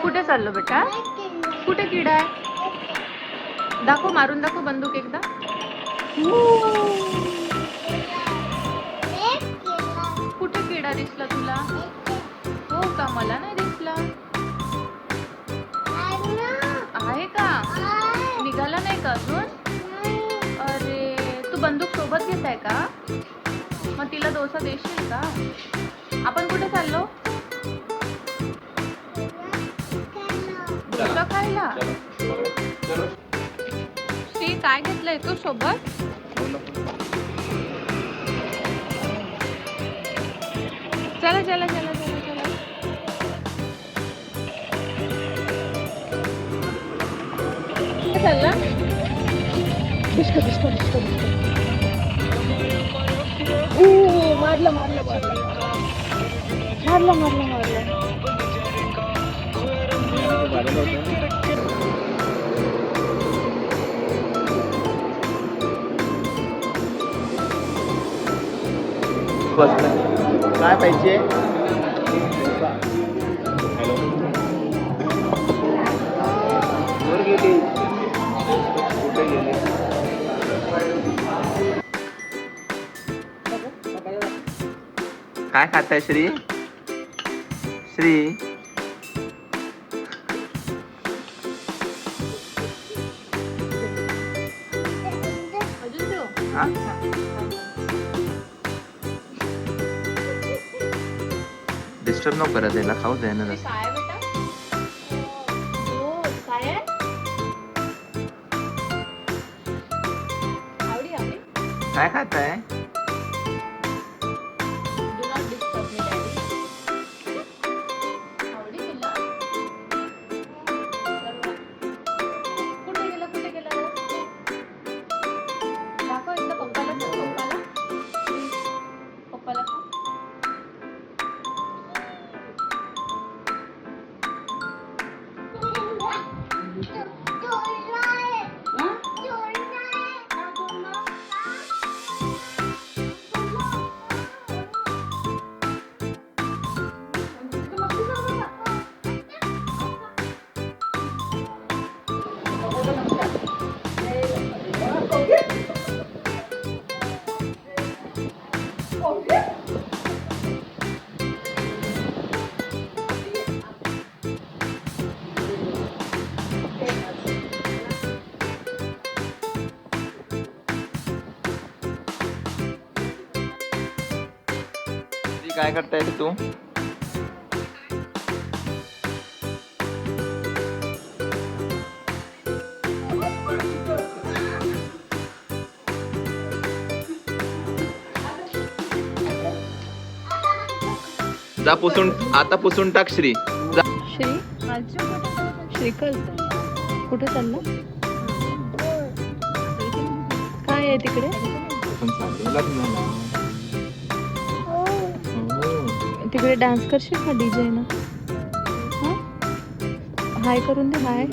कुठे चाललो बेटा? कुठे किडा आहे? दाखव, मारून दाखव बंदूक एकदा. कुठे किडा दिसला तुला? हो का, मला नाही दिसला. आहे का? निघाला नाही का अजून? अरे, तू बंदूक सोबत घेत आहे का? मग तिला डोसा देशील का? आपण कुठे चाललो? डोसा खायला. श्री, काय घेतलंय तू सोबत? चला चला चला चला चला. चला. Disco disco disco disco. मारलं मारलं मारलं मारलं मारलं मारलं. काय पाहिजे? काय खाताय श्री? श्री, डिस्टर्ब नको करत, याला खाऊ द्या ना. काय बेटा? हो, काय आहे? आवडी आवडी. काय खाताय? Do not disturb me, daddy. आवडी तुला? कुठे गेला कुठे गेला? दाखव एकदा पप्पाला सांग, पप्पाला. पप्पाला सांग. काय करताय तू? जा पुसून, आता पुसून टाक श्री. जा. श्री, श्रीकांत कुठे चालला? काय आहे तिकडे? तिकडे डान्स करशील का डीजे ना? हाय करून दे, हाय.